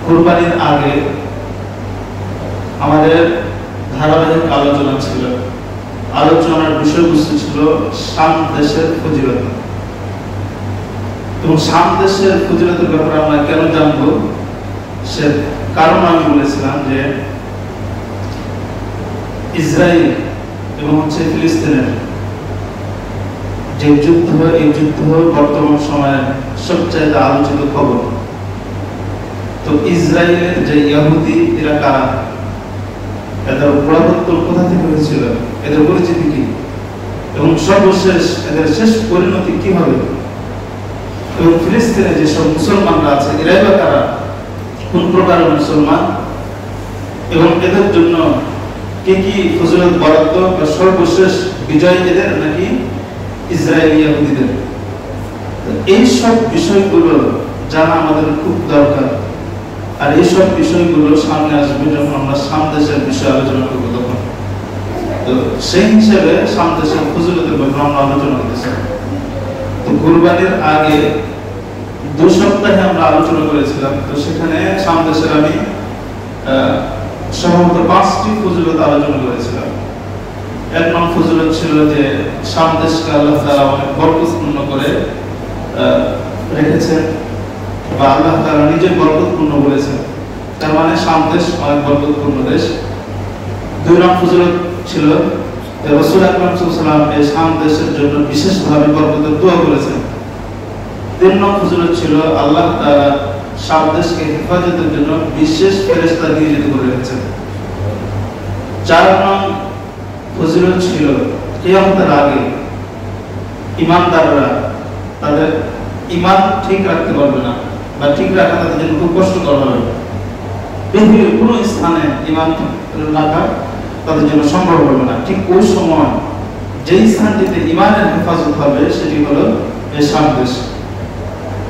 কুরবানির আগে আমাদের ধারাবাহিক আলোচনা ছিল। আলোচনার বিষয়বস্তু ছিল শাম দেশের ফজিলত। এবং শাম দেশের ফজিলতের ব্যাপারে আমরা কেন জানবো সে কারণ আমি বলেছিলাম যে ইসরায়েল এবং ফিলিস্তিনের যে যুদ্ধ, এই যুদ্ধ বর্তমান সময়ের সবচেয়ে আলোচিত খবর। তো ইসরায়েলের যে ইহুদি এরা কারা, এদের পুরাতত্ত্ব কোথা থেকে হয়েছিল, এদের পরিচিতি কি, এবং সর্বশেষ এদের শেষ পরিণতি কি হবে, এবং ফিলিস্তিনে যেসব মুসলমানরা আছে এরাই বা কারা, কোন প্রকারের মুসলমান, এবং এদের জন্য কি কি ফজিলত বরাদ্দ বা সর্বশেষ বিজয় এদের নাকি ইসরায়েলি ইহুদিদের। এই সব বিষয়গুলো জানা আমাদের খুব দরকার। আর এই সব বিষয়গুলো সামনে আসবে যখন আমরা শাম দেশের বিষয়ে আলোচনা করবো তখন। তো সেই হিসেবে শাম দেশের ফজিলতের ব্যাপারে আমরা আলোচনা করতেছি। তো কুরবানির আগে 2 সপ্তাহে আমরা আলোচনা করেছিলাম। তো সেখানে শাম দেশের আমি সম্ভবত 5টি ফজিলত আলোচনা করেছিলাম। 1 নং ফজিলত ছিল যে শাম দেশকে আল্লাহ তাআলা অনেক বরকতপূর্ণ করে রেখেছেন, বা আল্লাহ তাআলা নিজে বরকতপূর্ণ বলেছেন, তার মানে শাম দেশ অনেক বরকতপূর্ণ দেশ। 2 নং ফজিলত ছিল যে রাসূল আকরাম সাল্লাল্লাহু আলাইহি ওয়াসাল্লাম এই শাম দেশের জন্য বিশেষভাবে বরকতের দোয়া করেছেন। 3 নং ফজিলত ছিল আল্লাহ তাআলা শাম দেশকে হেফাজতের জন্য বিশেষ ফেরেশতা নিয়োজিত করে রেখেছেন। 4 নং ফজিলত ছিল কিয়ামতের আগে ঈমানদাররা তাদের ঈমান ঠিক রাখতে পারবে না, বা ঠিক রাখা তাদের জন্য খুব কষ্টকর হবে। পৃথিবীর কোনো স্থানে ঈমান রাখা তাদের জন্য সম্ভব হবে না। ঠিক ওই সময় যেই স্থানটিতে ঈমানের হেফাজত হবে সেটি হলো এই শাম দেশ।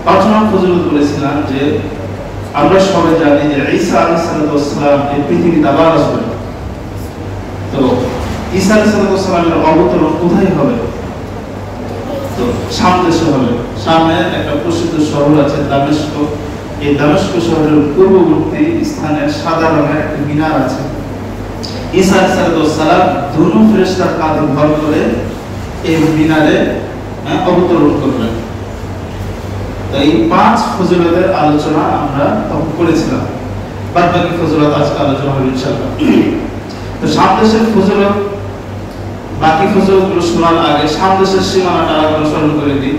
5 নং ফজিলত বলেছিলাম যে আমরা সবাই জানি যে ঈসা আলাইহিস সালাম এই পৃথিবীতে আবার আসবেন। তো ঈসা আলাইহিস সালামের অবতরণ কোথায় হবে? তো শাম দেশে হবে। শামের একটা প্রসিদ্ধ শহর আছে দামেস্ক। এই দামেস্ক শহরের পূর্ববর্তী স্থানে সাদা রঙের একটা মিনার আছে। ঈসা আলাইহিস সালাম দুনো ফেরেশতার কাঁধে ভর করে এই মিনারে অবতরণ করবেন। তো এই 5 ফজিলতের আলোচনা আমরা তখন করেছিলাম। বাদ বাকি ফজিলত আজকে আলোচনা হবে ইনশাআল্লাহ। তো শাম দেশের ফজিলত, বাকি ফজিলতগুলো শোনার আগে শাম দেশের সীমানাটা আমরা স্মরণ করে দিই।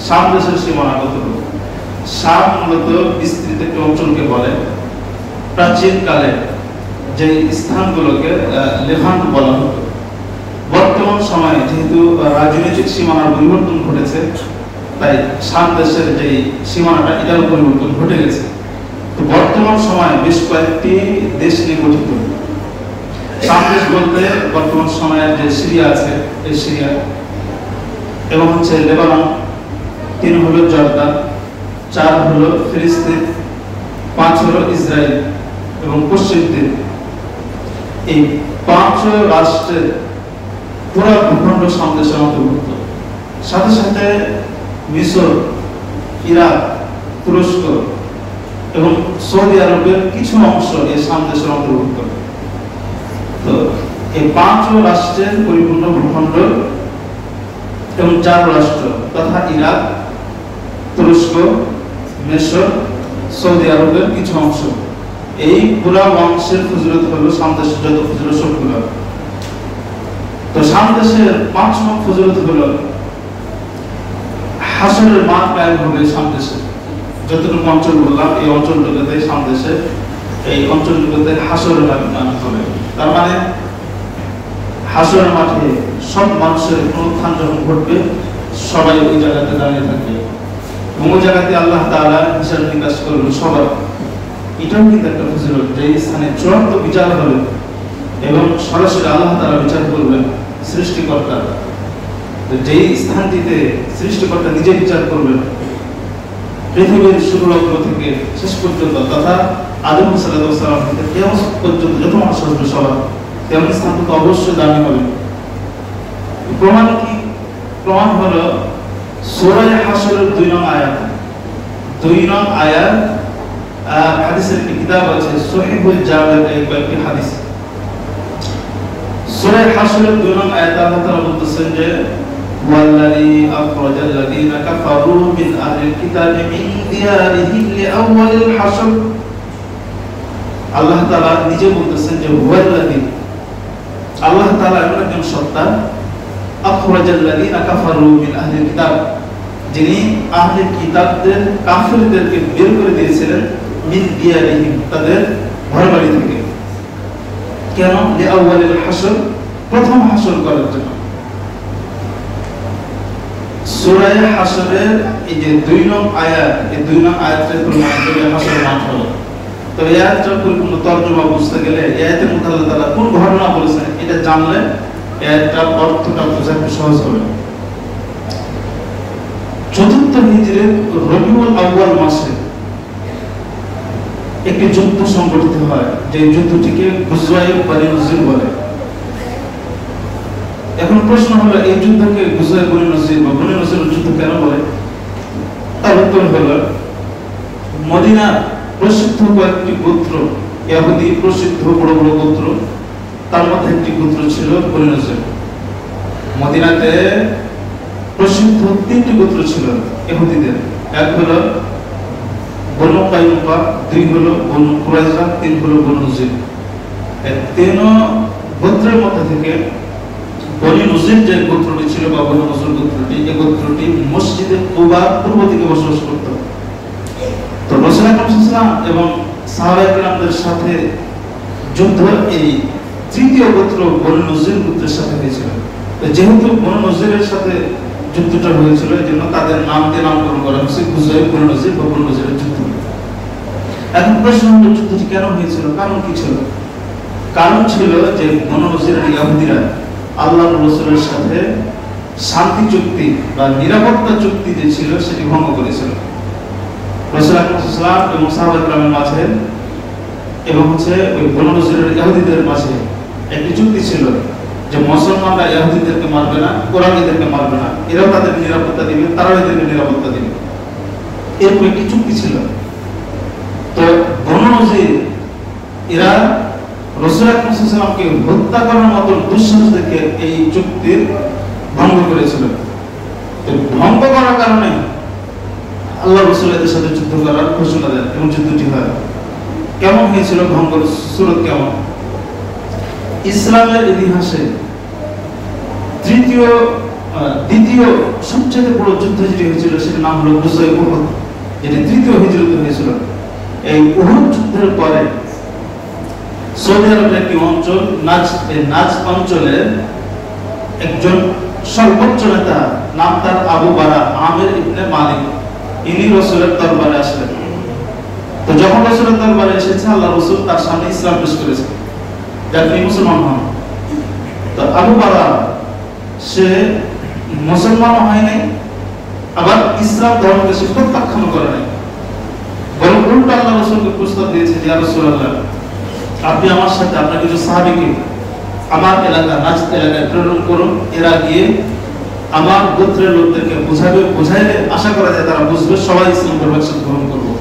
শাম দেশের সীমানা কতটুকু? শাম মূলত বিস্তৃত একটি অঞ্চলকে বলে। প্রাচীনকালে যে স্থানগুলোকে লেভান্ট বলা হতো। বর্তমান সময়ে যেহেতু রাজনৈতিক সীমানার পরিবর্তন ঘটেছে, তাই শাম দেশের যে সীমানাটা এটার পরিবর্তন ঘটে গেছে। তো বর্তমান সময়ে বেশ কয়েকটি দেশ নিয়ে গঠিত। শাম দেশ বলতে বর্তমান সময়ের যে সিরিয়া আছে এই সিরিয়া, এবং লেবানন, 3 হলো জর্দান, 4 হলো ফিলিস্তিন, 5 হলো ইসরায়েল এবং পশ্চিম তীর। এই 5 রাষ্ট্রের পুরো ভূখণ্ড শাম দেশের অন্তর্ভুক্ত। সাথে সাথে মিশর, ইরাক, তুরস্ক এবং সৌদি আরবের কিছু অংশ এই শাম দেশের অন্তর্ভুক্ত। তো এই 5 রাষ্ট্রের পরিপূর্ণ ভূখণ্ড এবং 4 রাষ্ট্র তথা ইরাক, তুরস্ক, মিশর, সৌদি আরবের কিছু অংশ, এই পুরো অংশের ফজিলত হলো শাম দেশের যত ফজিলত সবগুলো। তো শাম দেশের 5 নং ফজিলত হলো হাসরের মাঠ কায়েম হবে শাম দেশে। যতটুকু অঞ্চল বললাম এই অঞ্চলগুলোতে শাম দেশে, এই অঞ্চলগুলোতে হাসরের মাঠ হবে। তার মানে হাসরের মাঠে সব মানুষের পুনরুত্থান যখন ঘটবে সবাই ওই জায়গাতে দাঁড়িয়ে থাকবে, এবং ওই জায়গাতে আল্লাহ তাআলা হিসাব নিকাশ করবেন সবার। এটাও কিন্তু একটা ফজিলত, যে স্থানে চূড়ান্ত বিচার হবে এবং সরাসরি আল্লাহ তাআলা বিচার করবেন সৃষ্টিকর্তা। যেই স্থানটিতে সৃষ্টিকর্তা নিজে বিচার করবেন, পৃথিবীর শুরু লগ্ন থেকে শেষ পর্যন্ত তথা আদম সাল্লাল্লাহু আলাইহি ওয়াসাল্লাম থেকে কিয়ামত পর্যন্ত যত মানুষ আসবে সবার, তেমন স্থান তো অবশ্যই দামি হবে। প্রমাণ কি? প্রমাণ হলো সূরা হাসরের 2 নং আয়াত। 2 নং আয়াত হাদিসের একটি কিতাব আছে সহিহুল জামির এই কয়েকটি হাদিস। সূরা হাশরের 2 নং আয়াতে আল্লাহ তাআলা বলতেছেন যে ওয়াল্লাযী আখরাজাল লাযীনা কাফারু মিন আহলিল কিতাবি মিন দিয়ারিহিম লিআওয়ালিল হাশর। আল্লাহ তাআলা নিজে বলতেছেন যে ওয়াল্লাযী, আল্লাহ তাআলা এমন একজন সত্তা, আখরাজাল লাযীনা কাফারু মিন আহলিল কিতাব, যিনি আহলে কিতাবদের কাফিরদেরকে বের করে দিয়েছিলেন মিন দিয়ারিহিম, তাদের ঘরবাড়ি থেকে। কেন? লিআওয়ালিল হাশর, প্রথম হাশর করার জন্য। সূরা হাশরের এই যে 2 নং আয়াত, এই 2 নং আয়াতের প্রমাণ করে হাশর মাঠ হলো। তো এই আয়াতটার পরিপূর্ণ তরজমা বুঝতে গেলে এই আয়াতের মধ্যে আল্লাহ তাআলা কোন ঘটনা বলেছেন এটা জানলে এই আয়াতটার অর্থটা বোঝা একটু সহজ হবে। 4th হিজরির রবিউল আউয়াল মাসে একটি যুদ্ধ সংঘটিত হয়, যে যুদ্ধটিকে গুজওয়ায়ে বনি নজির বলে। এখন প্রশ্ন হলো এই যুদ্ধকে গুজওয়ায়ে বনি নজির বা বনি নজিরের যুদ্ধ কেন বলে? তার উত্তর হলো মদিনার প্রসিদ্ধ কয়েকটি গোত্র, ইহুদি প্রসিদ্ধ বড় বড় গোত্র, তার মধ্যে একটি গোত্র ছিল বনি নজির। মদিনাতে প্রসিদ্ধ 3টি গোত্র ছিল ইহুদিদের। এক হলো বনু কায়নুকা, 2 হলো বনু কুরাইজা, 3 হলো বনু নজির। এই 3 গোত্রের মধ্যে থেকে বনি নজির যে গোত্রটি ছিল বা বনু নজির গোত্রটি, এই গোত্রটি মসজিদে কুবার পূর্ব দিকে বসবাস করত। তো রাসূল আকরাম সাল্লাল্লাহু আলাইহি ওয়াসাল্লাম এবং সাহাবায়ে কেরামদের সাথে যুদ্ধ এই 3য় গোত্র বনু নজির গোত্রের সাথে হয়েছিল। তো যেহেতু বনু নজিরের সাথে যুদ্ধটা হয়েছিল, এজন্য তাদের নাম দিয়ে নামকরণ করা হয়েছে গুজওয়ায়ে বনি নজির বা বনি নজিরের যুদ্ধ। এখন প্রশ্ন হলো যুদ্ধটি কেন হয়েছিল, কারণ কি ছিল? কারণ ছিল যে বনি নজিরের ইহুদিরা আল্লাহর রাসূলের সাথে শান্তি চুক্তি বা নিরাপত্তা চুক্তি যে ছিল সেটি ভঙ্গ করেছিল। রাসূল আকরাম সাল্লাল্লাহু আলাইহি ওয়াসাল্লাম এবং সাহাবায়ে কেরামের মাঝে এবং ওই বনি নজিরের ইহুদিদের মাঝে একটি চুক্তি ছিল যে মুসলমানরা ইহুদিদেরকে মারবে না, কোরআনীদেরকে মারবে না, এরাও তাদের নিরাপত্তা দিবে, তারাও এদেরকে নিরাপত্তা দিবে, এরকম একটি চুক্তি ছিল। তো বনু নজির এরা রাসূল আকরাম সাল্লাল্লাহু আলাইহি ওয়াসাল্লামকে হত্যা করার মতো দুঃসাহস দেখে এই চুক্তির ভঙ্গ করেছিল। তো ভঙ্গ করার কারণে আল্লাহ রাসূল এদের সাথে যুদ্ধ করার ঘোষণা দেন এবং যুদ্ধটি হয়। কেমন হয়েছিল ভঙ্গের সূরত কেমন? ইসলামের ইতিহাসে দ্বিতীয় সবচেয়ে বড় যুদ্ধ যেটি হয়েছিল সেটার নাম হলো গুজওয়ায়ে উহুদ, যেটি 3য় হিজরিতে হয়েছিল। এই উহুদ যুদ্ধের পরে সৌদি আরবের একটি অঞ্চল নাজ অঞ্চলের একজন সর্বোচ্চ নেতা, নাম তার আবু বারা আমির ইবনে মালিক, ইনি রাসূলের দরবারে আসলেন। তো যখন রাসূলের দরবারে এসেছে, আল্লাহ রাসূল তার সামনে ইসলাম পেশ করেছেন, যাতে মুসলমান হন। তো আবু বারা সে মুসলমান হয় নাই, আবার ইসলাম ধর্মকে সে প্রত্যাখ্যান করে নাই, বরং উল্টো আল্লাহ রাসূলকে প্রস্তাব দিয়েছে যে ইয়া রাসূলুল্লাহ, আপনি আমার সাথে আপনার কিছু সাহাবীকে আমার এলাকা নাজ এলাকায় প্রেরণ করুন, এরা গিয়ে আমার গোত্রের লোকদেরকে বুঝাইলে আশা করা যায় তারা বুঝবে, সবাই ইসলাম ধর্ম গ্রহণ করবো।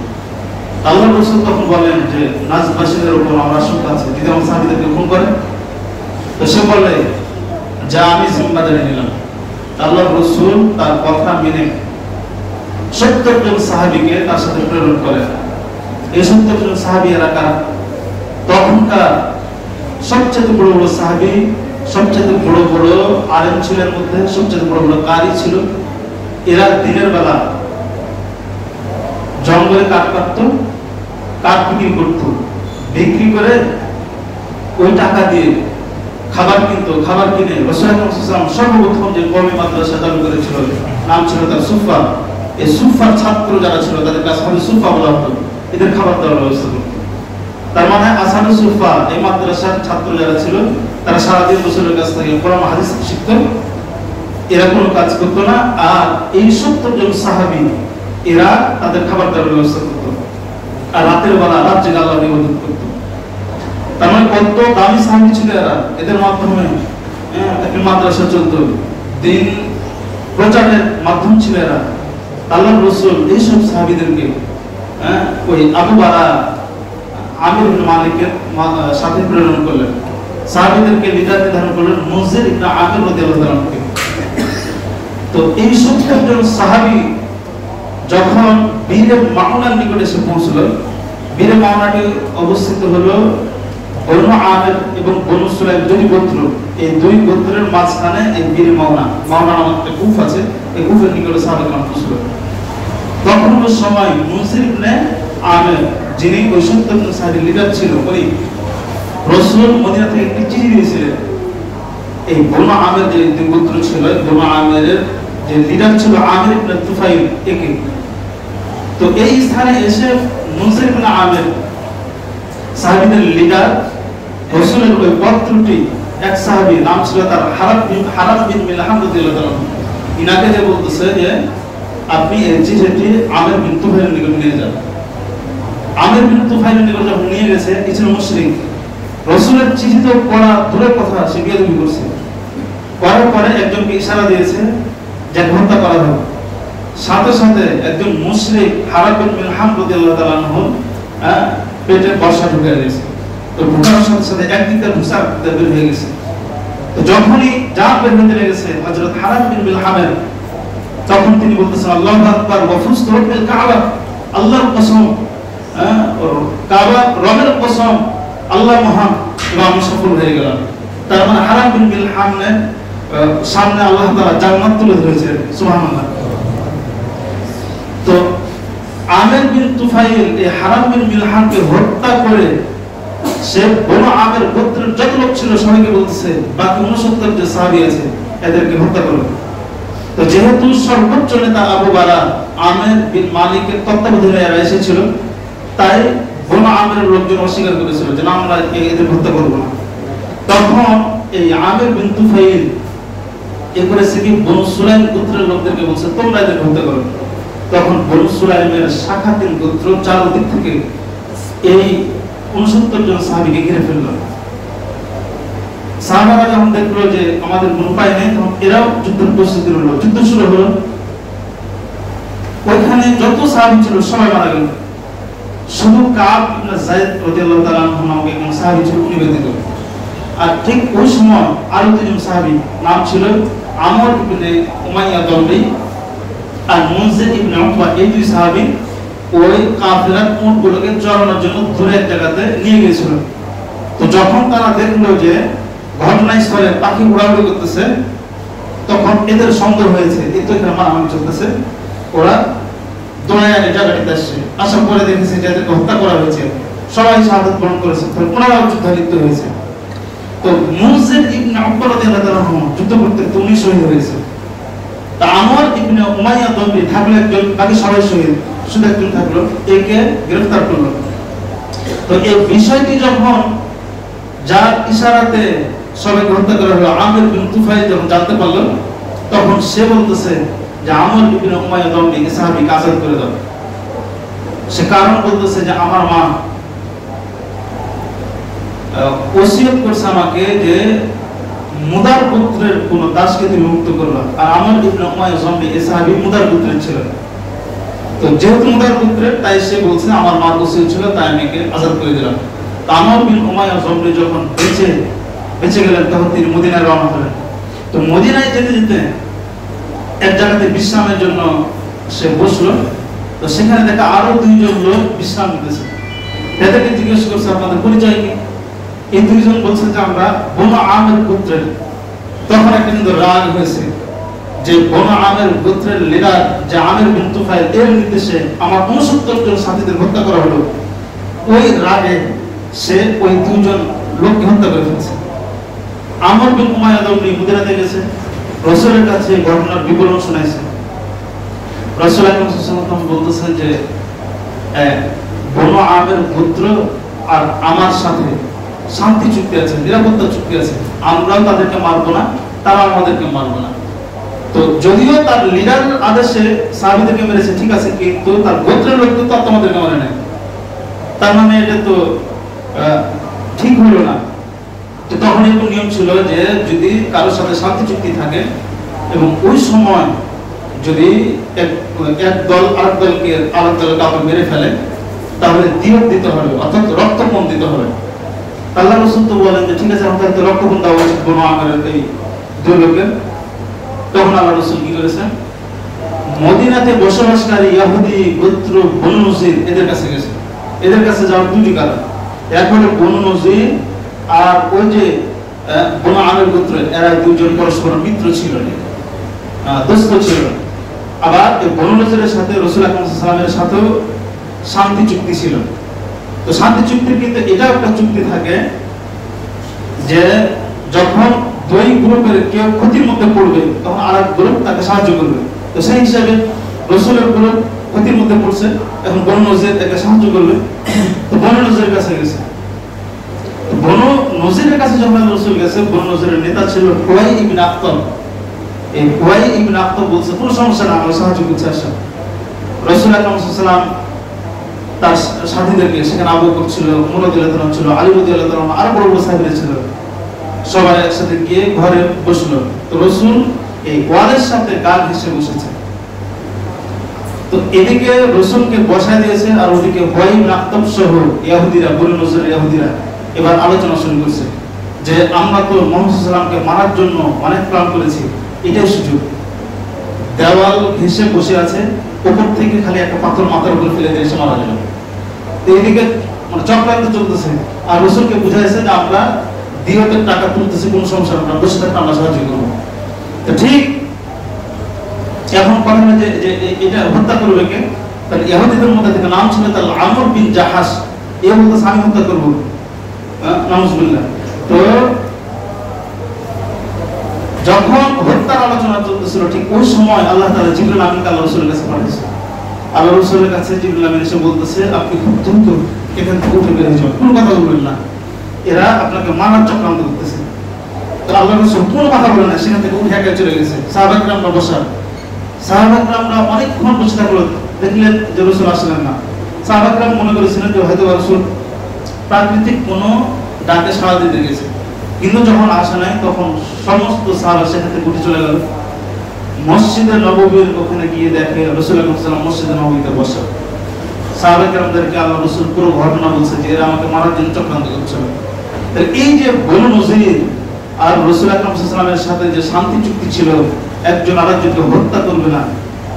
আল্লাহ রাসূল তখন বলেন যে নাজবাসীদের উপর আমার আশঙ্কা আছে, যদি আমার সাহাবীদেরকে খুন করে। তো সে বলে যা আমি জিম্মাদারি নিলাম। আল্লাহ রাসূল তার কথা মেনে 70 জন সাহাবীকে তার সাথে প্রেরণ করেন। এই 70 জন সাহাবী এলাকা তখনকার সবচেয়ে বড় বড় সাহাবী, সবচেয়ে বড় বড় আলেম ছিলেন, মধ্যে সবচেয়ে বড় বড় কারি ছিল। এরা দিনের বেলা জঙ্গলে কাঠ কাটতো, কাঠ বিক্রি করতো, বিক্রি করে ওই টাকা দিয়ে খাবার কিনতো। খাবার কিনে রাসূল আকরাম সাল্লাল্লাহু আলাইহি ওয়াসাল্লাম সর্বপ্রথম যে কওমি মাদ্রাসা চালু করেছিল, নাম ছিল তার সুফা। এই সুফার ছাত্র যারা ছিল তাদেরকে আসহাবুস সুফা বলা হতো, এদের খাবার দেওয়ার ব্যবস্থা করতো। তার মানে আসহাবুস সুফা এই মাদ্রাসার ছাত্র যারা ছিল তারা সারাদিন রাসূলের কাছ থেকে কোরআন হাদিস শিখতো, এরা কোনো কাজ করতো না। আর এই 70 জন সাহাবী এরা তাদের খাবার দেওয়ার ব্যবস্থা করতো, আর রাতের বেলা রাত জেগে আল্লাহর ইবাদত করতো। তার মানে কত দামি সাহাবী ছিল এরা, এদের মাধ্যমে একটা মাদ্রাসা চলতো, দিন প্রচারের মাধ্যম ছিল এরা। আল্লাহর রাসূল এইসব সাহাবীদেরকে ওই আবু বারা আমির ইবনে মালিকের সাথে প্রেরণ করলেন। সাহাবীদেরকে লিডার নির্ধারণ করলেন মুনজির ইবনে আমির রাদিয়াল্লাহু তাআলা কে। তো এই 70 জন সাহাবী যখন বীরে মাউনার নিকটে এসে পৌঁছল, বীরে মাউনাটি অবস্থিত হলো বনু আমির এবং বনু সুলাইম দুই গোত্র, এই দুই গোত্রের মাঝখানে এই বীরে মাউনা নামক একটা কূপ আছে, এই কূপের নিকটে সাহাবাগণ পৌঁছল। তখন ওই সময় মুনজির ইবনে আমির যিনি ওই 70 জন সাহাবীর লিডার ছিল, উনি রাসূল মদিনা থেকে একটি চিঠি দিয়েছিলেন এই বনু আমির যে দুই গোত্র ছিল, বনু আমিরের যে লিডার ছিল আমির ইবনে তুফাইল একে। তো এই স্থানে এসে মুনজির ইবনে আমির সাহাবীদের লিডার রাসূলের ওই পত্রটি এক সাহাবী নাম ছিল তার হারাম বিন মিলহাম রাদিয়াল্লাহু তাআলা, ইনাকে যে বলতেছে যে আপনি এই চিঠিটি আমির বিন তুফাইলের নিকট নিয়ে যান। আমির বিন তুফাইলের নিকট যখন নিয়ে গেছে, কিছু মুশরিক রাসূলের চিঠি তো পড়া দূরের কথা, সে বেয়াদবি করছে। করার পরে একজনকে ইশারা দিয়েছে যে হত্যা করা হবে। সাথে সাথে একজন মুশরিক হারাম বিন মিলহাম রাদিয়াল্লাহু তাআলা পেটে বর্ষা ঢুকে গেছে। তো ঢুকার সাথে সাথে একদিকে ঢুসার বের হয়ে গেছে। তো যখনই যা বের হতে লেগেছে হযরত হারাম বিন মিলহামের, তখন তিনি বলতেছেন আল্লাহু আকবার ওয়া ফুস্তু বিল কাবা, আল্লাহর কসম, কাবা রবের কসম, আল্লাহ মহান, এবং আমি সফল হয়ে গেলাম। তার মানে হারাম বিন মিলহামের সামনে আল্লাহ তাআলা জান্নাত তুলে ধরেছেন, সুবহানাল্লাহ। তো আমির বিন তুফাইল এই হারাম বিন মিলহামকে হত্যা করে সে বনু আমির গোত্রের যত লোক ছিল সবাইকে বলতেছে বাকি 69 যে সাহাবী আছে এদেরকে হত্যা করো। তো যেহেতু সর্বোচ্চ নেতা আবু বারা আমির বিন মালিকের তত্ত্বাবধানে এরা এসেছিল, তাই বনু আমিরের লোকজন অস্বীকার করেছিল যে না, আমরা এদের হত্যা করব না। তখন এই আমির বিন তুফাইল এ করেছে কি, বনু সুলাইম গোত্রের লোকদেরকে বলছে তোমরা এদের হত্যা করো। তখন বনু সুলাইমের শাখাতিন গোত্র চারদিক থেকে এই 69 জন সাহাবীকে ঘিরে ফেলল। সাহাবারা যখন দেখলো যে আমাদের কোনো উপায় নেই, তখন এরাও যুদ্ধের প্রস্তুতি নিল। যুদ্ধ শুরু হলো। ওইখানে যত সাহাবী ছিল সবাই মারা গেল, শুধু কাব ইবনে যায়েদ রাদিয়াল্লাহু তাআলা আনহু নামক একজন সাহাবী ছিল, উনি ব্যতীত। আর ঠিক ওই সময় আরো দুজন সাহাবী নাম ছিল আমর ইবনে উমাইয়া দমরি আর মুনজির ইবনে উকবা, এই দুই সাহাবী ওই কাফেলার উটগুলোকে চড়ানোর জন্য দূরে এক জায়গাতে নিয়ে গিয়েছিল। তো যখন তারা দেখলো যে ঘটনাস্থলে পাখি উড়াউড়ি করতেছে, তখন এদের সন্দেহ হয়েছে এই তো এখানে মারামারি চলতেছে। ওরা দৌড়ায় এই জায়গাটিতে আসছে, আসার পরে দেখেছে যে এদেরকে হত্যা করা হয়েছে, সবাই শাহাদাত বরণ করেছে। ওনারাও যুদ্ধে লিপ্ত হয়েছে। তো মুনজির ইবনে উকবা রাদিয়াল্লাহু তাআলা যুদ্ধ করতে উনি শহীদ হয়েছে। তা আমর ইবনে উমাইয়া দমরি থাকলো একজন, বাকি সবাই শহীদ, শুধু একজন থাকলো, একে গ্রেফতার করলো। তো এই বিষয়টি যখন যার ইশারাতে সবাইকে হত্যা করা হলো, আমির বিন তুফাইল যখন জানতে পারলো, তখন সে বলতেছে যে আমর ইবনে উমাইয়া দমরি এই সাহাবীকে আযাদ করে দাও। সে কারণ বলতেছে যে আমার মা ওসিয়ত করছে আমাকে যে মুদার পুত্রের কোন দাসকে তুমি মুক্ত করবা। আর আমর ইবনে উমাইয়া দমরি এই সাহাবী মুদার পুত্রের ছিলেন। তো যেহেতু মুদার পুত্রের, তাই সে বলছে আমার মা ওসিয়ত ছিল, তাই আমি একে আযাদ করে দিলাম। তো আমর বিন উমাইয়া দমরি যখন বেঁচে গেলেন, তখন তিনি মদিনায় রওনা হলেন। তো মদিনায় যেতে যেতে এক জায়গাতে বিশ্রামের জন্য সে বসলো। তো সেখানে দেখা আরো দুইজন লোক বিশ্রাম নিতেছে। তাদেরকে জিজ্ঞেস করছে আপনাদের পরিচয় কি? এই দুইজন বলছে যে আমরা বনু আমির গোত্রের। তখন একটা কিন্তু রাগ হয়েছে যে বনু আমির গোত্রের লিডার যে আমির বিন তুফাইল, এর নির্দেশে আমার 69 জন সাথীদের হত্যা করা হলো। ওই রাগে সে ওই দুইজন লোককে হত্যা করে ফেলছে। আমর বিন উমাইয়া দমরি মদিনাতে গেছে, রাসূলের কাছে ঘটনার বিবরণ শোনাইছে। রাসূল আকরাম সাল্লাল্লাহু আলাইহি ওয়াসাল্লাম বলতেছেন যে বনু আমির গোত্র আর আমার সাথে শান্তি চুক্তি আছে, নিরাপত্তা চুক্তি আছে, আমরাও তাদেরকে মারবো না, তারা আমাদেরকে মারবো না। তো যদিও তার লিডারের আদেশে সাহাবীদেরকে মেরেছে, ঠিক আছে, কিন্তু তার গোত্রের লোক তো তোমাদেরকে মারে নাই, তার মানে এটা তো ঠিক হলো না। তো তখন একটু নিয়ম ছিল যে যদি কারোর সাথে শান্তি চুক্তি থাকে এবং ওই সময় যদি এক দল আরেক দলকে কাউকে মেরে ফেলে, তাহলে দিয়ত দিতে হবে, অর্থাৎ রক্ত আল্লাহ রাসূল তো বলেন যে ঠিক আছে আমাদের তো রক্তবন্ধ দেওয়া উচিত বনু আমেরের এই দুই লোকের। তখন আল্লাহ রাসূল কি করেছেন, মদিনাতে বসবাসকারী ইহুদি গোত্র বনু নজির এদের কাছে গেছে। এদের কাছে যাওয়ার দুটি কারণ, এক হলো বনু নজির আর ওই যে বনু আমের গোত্র, এরা দুইজন পরস্পর মিত্র ছিল, দোস্ত ছিল। আবার এই বনু নজিরের সাথে রাসূল আকরাম সাল্লাল্লাহু আলাইহি ওয়াসাল্লামের সাথেও শান্তি চুক্তি ছিল। তো শান্তি চুক্তির কিন্তু এটাও একটা চুক্তি থাকে যে যখন দুই গ্রুপের কেউ ক্ষতির মধ্যে পড়বে তখন আরেক গ্রুপ তাকে সাহায্য করবে। তো সেই হিসাবে রাসূলের গ্রুপ ক্ষতির মধ্যে পড়ছে, এখন বনু নজির তাকে সাহায্য করবে। তো বনু নজিরের কাছে গেছে। বনু নজিরের কাছে যখন রাসূল গেছে, বনু নজিরের নেতা ছিল হুয়াই ইবনে আখতাব। এই হুয়াই ইবনে আখতাব বলছে কোনো সমস্যা না, আমরা সাহায্য করতে আসা। রাসূল আকরাম সাল্লাল্লাহু আলাইহি ওয়াসাল্লাম তার সাথীদেরকে, সেখানে আবু বকর ছিল, উমর রাদিয়াল্লাহু আনহু ছিল, আলী রাদিয়াল্লাহু আনহু, আরো বড় বড় সাহাবীরা ছিল, সবাই একসাথে গিয়ে ঘরে বসলো। তো রাসূল এই ওয়ালের সাথে গাল ঘেঁষে বসেছে। তো এদিকে রাসূলকে বসায় দিয়েছে, আর ওদিকে হুয়াই ইবনে আখতাব সহ ইহুদিরা, বনু নজিরের ইহুদিরা এবার আলোচনা শুরু করছে যে আমরা তো মুহাম্মদ সাল্লাল্লাহু আলাইহি ওয়াসাল্লামকে মারার জন্য অনেক প্ল্যান করেছি, এটাই সুযোগ। দেওয়াল ঘেঁষে বসে আছে, উপর থেকে খালি একটা পাথর মাথার উপর ফেলে দিয়ে এসে মারা যাবে। তো এদিকে মানে চক্রান্ত চলতেছে, আর রাসূলকে বুঝাইছে যে আমরা দিয়তের টাকা তুলতেছি, কোনো সমস্যা না, বসে থাকতে আমরা সাহায্য করবো। তো ঠিক এখন কথা হলো যে এটা হত্যা করবে কে? তাহলে ইহুদিদের মধ্যে থেকে নাম ছিল তার আমর বিন জাহাস, এ বলতেছে আমি হত্যা করবো, নাউজুবিল্লাহ। তো যখন হত্যার আলোচনা চলতেছিল ঠিক ওই সময় আল্লাহ তাআলা জিবরিল আমিনকে আল্লাহ রাসূলের কাছে পাঠিয়েছে। আল্লাহ রাসূলের কাছে জিবরিল আমিন এসে বলতেছে আপনি খুব দ্রুত এখান থেকে উঠে বের হয়ে যান, কোনো কথা বলবেন না, এরা আপনাকে মারার চক্রান্ত করতেছে। তো আল্লাহ রাসূল কোনো কথা বলেন না, সেখান থেকে উঠে একা চলে গেছে। সাহাবায়ে কেরামরা বসা, সাহাবায়ে কেরামরা অনেকক্ষণ বসে থাকলো, দেখলেন যে রাসূল আসলেন না। সাহাবায়ে কেরাম মনে করেছিলেন যে হয়তো রাসূল প্রাকৃতিক কোনো ডাকে সাড়া দিতে গেছে, কিন্তু যখন আসে নাই তখন সমস্ত সাহাবা সেখান থেকে উঠে চলে গেল। মসজিদে নববীর ওখানে গিয়ে দেখে রাসূল আকরাম সাল্লাল্লাহু আলাইহি ওয়াসাল্লাম মসজিদে নববীতে বসা। সাহাবায়ে কেরামদেরকে আল্লাহ রাসূল পুরো ঘটনা বলছে যে এরা আমাকে মারার জন্য চক্রান্ত করছিল। তাহলে এই যে বনু নজির আর রাসূল আকরাম সাল্লাল্লাহু আলাইহি ওয়াসাল্লামের সাথে যে শান্তি চুক্তি ছিল, একজন আরেকজনকে হত্যা করবে না,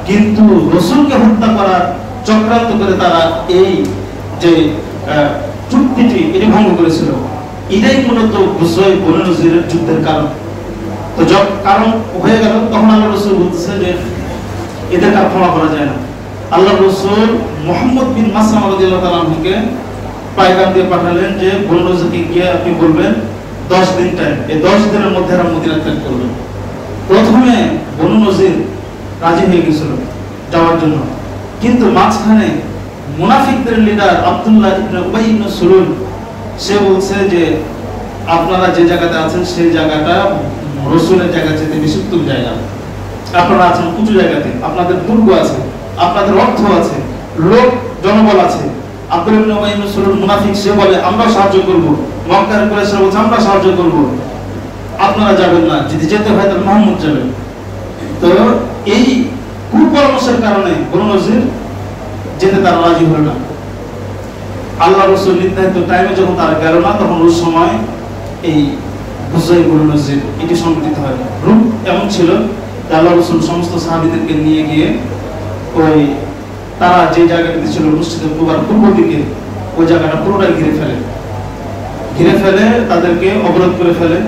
কিন্তু রাসূলকে হত্যা করার চক্রান্ত করে তারা এই যে চুক্তিটি এটি ভঙ্গ করেছিল, এটাই মূলত বুঝাই বনু নজিরের যুদ্ধের কারণ। তো যখন কারণ হয়ে গেল তখন আল্লাহ রাসূল বলতেছে যে এদের আর ক্ষমা করা যায় না। আল্লাহ রাসূল মুহাম্মদ বিন মাসলামা রাদিয়াল্লাহু তাআলা আনহুকে পয়গাম দিয়ে পাঠালেন যে বনু নজিরকে গিয়ে আপনি বলবেন 10 দিন টাইম, এই 10 দিনের মধ্যে এরা মদিনা ত্যাগ করবে। প্রথমে বনু নজির রাজি হয়ে গেছিল যাওয়ার জন্য, কিন্তু মাঝখানে মুনাফিকদের লিডার আব্দুল্লাহ ইবনে উবাই ইবনে সুলুল সে বলছে যে আপনারা যে জায়গাতে আছেন সেই জায়গাটা রাসূলের জায়গা থেকে বেশি উত্তম জায়গা, আপনারা আছেন উঁচু জায়গাতে, আপনাদের দুর্গ আছে, আপনাদের অর্থ আছে, লোক জনবল আছে। আব্দুল্লাহ ইবনে উবাই ইবনে সুলুল মুনাফিক, সে বলে আমরা সাহায্য করব, মক্কার কুরাইশরা বলছে আমরা সাহায্য করব, আপনারা যাবেন না, যদি যেতে হয় তাহলে মুহাম্মদ যাবেন। তো এই কুপরামর্শের কারণে বনু নজির যেতে তারা রাজি হলো না। আল্লাহ রাসূল নির্ধারিত টাইমে যখন তারা গেল না, তখন ওই সময় এই বুজাই বনু নজির এটি সংগঠিত হয়। রূপ এমন ছিল যে আল্লাহ রাসূল সমস্ত সাহাবীদেরকে নিয়ে গিয়ে ওই তারা যে জায়গাটিতে ছিল মসজিদের পূর্ব দিকে, ওই জায়গাটা পুরোটাই ঘিরে ফেলে তাদেরকে অবরোধ করে ফেলে।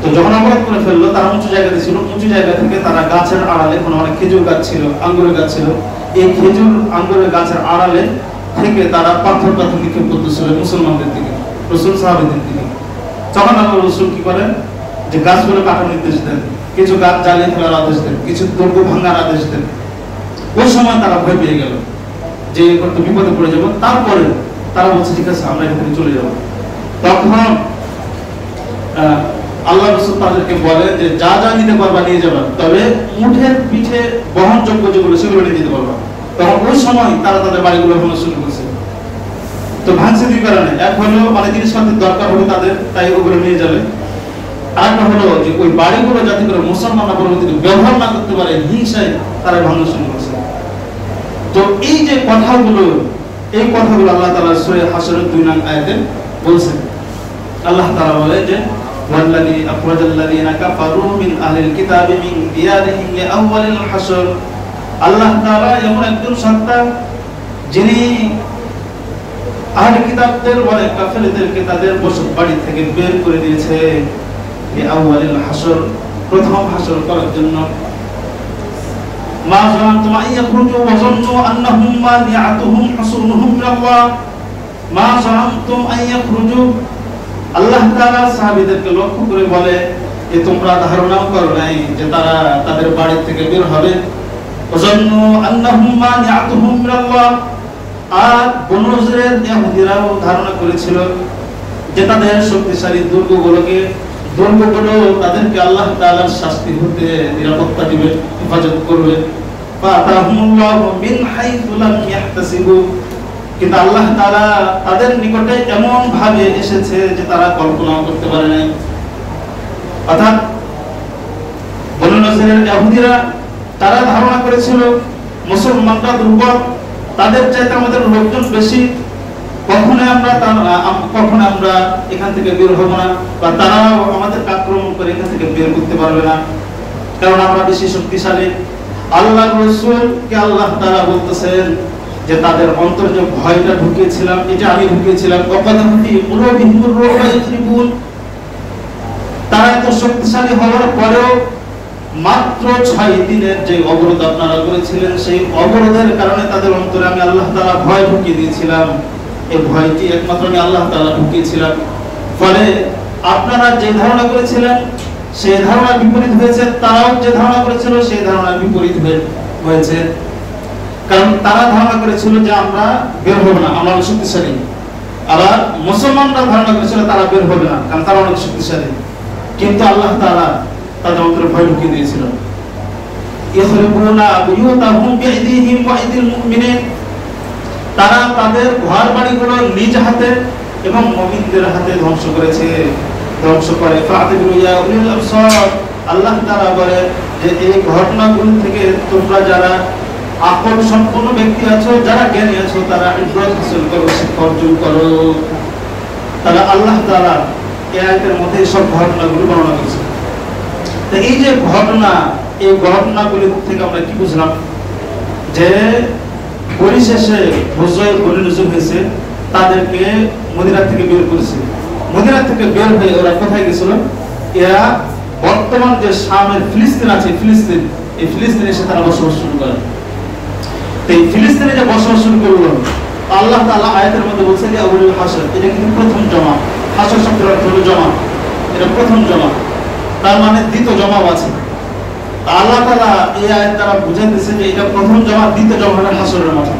তো যখন অবরোধ করে ফেললো, তারা উঁচু জায়গাতে ছিল, উঁচু জায়গা থেকে তারা গাছের আড়ালে, কোনো অনেক খেজুর গাছ ছিল, আঙ্গুরের গাছ ছিল, এই খেজুর আঙ্গুরের গাছের আড়ালে থেকে তারা পাথর নিক্ষেপ করতেছিল মুসলমানদের দিকে, রাসূল সাহাবীদের দিকে। তখন আল্লাহ রাসূল কি করেন যে গাছগুলো কাটার নির্দেশ দেন, কিছু গাছ জ্বালিয়ে ফেলার আদেশ দেন, কিছু দুর্গ ভাঙার আদেশ দেন। ওই সময় তারা ভয় পেয়ে গেল যে কত বিপদে পড়ে যাবো। তারপরে তারা বলছে ঠিক আছে আমরা এখান থেকে চলে যাব। তখন আল্লাহ রাসূল তাদেরকে বলে যে যা যা নিতে পারবা নিয়ে যাবা, তবে উটের পিঠে বহনযোগ্য যেগুলো সেগুলো নিয়ে যেতে পারবা। তখন ওই সময় তারা তাদের বাড়িগুলো ভাঙা শুরু করেছে। তো ভাঙছে দুই কারণে, এক হলো মানে জিনিসপাতির দরকার হবে তাদের, তাই ওগুলো নিয়ে যাবে। আরেকটা হলো যে ওই বাড়িগুলো যাতে করে মুসলমানরা পরবর্তীতে ব্যবহার না করতে পারে, হিংসায় তারা ভাঙা শুরু করেছে। তো এই যে কথাগুলো, এই কথাগুলো আল্লাহ তাআলা সূরা হাশরের 2 নং আয়াতে বলছেন। আল্লাহ তাআলা বলে যে ওয়াল্লাযী আখরাজাল্লাযীনা কাফারু মিন আহলিল কিতাবি মিন দিয়ারিহিম লিআউয়ালিল হাসর। আল্লাহ তাআলা এমন একজন সত্তা যিনি আহলে কিতাবদের বলে কাফেরদেরকে তাদের বসত বাড়ি থেকে বের করে দিয়েছে লিআউয়ালিল হাসর, প্রথম হাসর করার জন্য। মা জানাতুম আইয়াখরুজু ওয়া যান্নু আন্নাহুম মানিআতুহুম হুসুনুহুম মিনাল্লাহ। মা জানাতুম আইয়াখরুজু, আল্লাহ তাআলা সাহাবীদেরকে লক্ষ্য করে বলে যে তোমরা ধারণাও করো নাই যে তারা তাদের বাড়ি থেকে বের হবে। ওয়া যান্নু আন্নাহুম মানিআতুহুম মিনাল্লাহ। আর বনু নজরের ইহুদিরাও ধারণা করেছিল যে তাদের শক্তিশালী দুর্গগুলো তাদেরকে আল্লাহ তাআলার শাস্তি হতে নিরাপত্তা দিবে, হেফাজত করবে। ফাতাহুমুল্লাহু মিন হাইসু লাম ইয়াহতাসিবু, কিন্তু আল্লাহ তাআলা তাদের নিকটে এমন ভাবে এসেছে যে তারা কল্পনা করতে পারে নাই। অর্থাৎ বনু নজরের ইহুদিরা তারা ধারণা করেছিল মুসলমানরা দুর্বল, তাদের চাইতে আমাদের লোকজন বেশি, কখনো আমরা এখান থেকে বের হব না, বা তারাও আমাদের আক্রমণ করে এখান থেকে বের করতে পারবে না, কারণ আমরা বেশি শক্তিশালী। আল্লাহর রাসূলকে আল্লাহ তাআলা বলতেছেন যে তাদের অন্তরে যে ভয়টা ঢুকিয়েছিলাম, এটা আমি ঢুকিয়েছিলাম। অকাদামতি মুরবিহুর রুবাইত্রিবুন, তারা এত শক্তিশালী হওয়ার পরেও মাত্র 6 দিনের যে অবরোধ আপনারা করেছিলেন, সেই অবরোধের কারণে তাদের অন্তরে আমি আল্লাহ তাআলা ভয় ঢুকিয়ে দিয়েছিলাম। এই ভয়টি একমাত্র আমি আল্লাহ তাআলা ঢুকিয়েছিলাম। ফলে আপনারা যে ধারণা করেছিলেন সেই ধারণা বিপরীত হয়েছে, তারাও যে ধারণা করেছিল সেই ধারণা বিপরীত হয়েছে। কারণ তারা ধারণা করেছিল যে আমরা বের হব না, আমরা অনেক শক্তিশালী। আবার মুসলমানরা ধারণা করেছিল তারা বের হবে না, কারণ তারা অনেক শক্তিশালী। কিন্তু আল্লাহ তাআলা তাদের অন্তরে ভয় ঢুকিয়ে দিয়েছিল। ইখরিবুনা বুয়ুতাহুম বিআইদিহিম ওয়া আইদিল মুমিনিন, তারা তাদের ঘর বাড়িগুলো নিজ হাতে এবং মুমিনদের হাতে ধ্বংস করে। ফাআতিবু ইয়া উলিল আবসার, আল্লাহ তাআলা বলে যে এই ঘটনাগুলো থেকে তোমরা যারা আকল সম্পন্ন ব্যক্তি আছো, যারা জ্ঞানী আছো, তারা ইবরাত হাসিল করো, শিক্ষা অর্জন করো। তাহলে আল্লাহ তাআলা এই আয়াতের মধ্যে সব ঘটনাগুলো বর্ণনা করেছেন। তো এই যে ঘটনা, এই ঘটনাগুলি থেকে আমরা কি বুঝলাম যে পরিশেষে হুজুর বনু নজর হয়েছে, তাদেরকে মদিনা থেকে বের করেছে। মদিনা থেকে বের হয়ে ওরা কোথায় গেছিল? এরা বর্তমান যে শামের ফিলিস্তিন আছে, এই ফিলিস্তিনে এসে তারা বসবাস শুরু করে। এই ফিলিস্তিনে যে বসবাস শুরু করলো, আল্লাহ তাআলা আয়াতের মধ্যে বলছে যে আউয়ালুল হাসর, এটা কিন্তু প্রথম জমা। হাসর শব্দের অর্থ হলো জমা, এটা প্রথম জমা, তার মানে দ্বিতীয় জমাও আছে। আল্লাহ তাআলা এই আয়াত দ্বারা বুঝাইতেছে যে এটা প্রথম জমা, দ্বিতীয় জমাটা হাসরের মতো।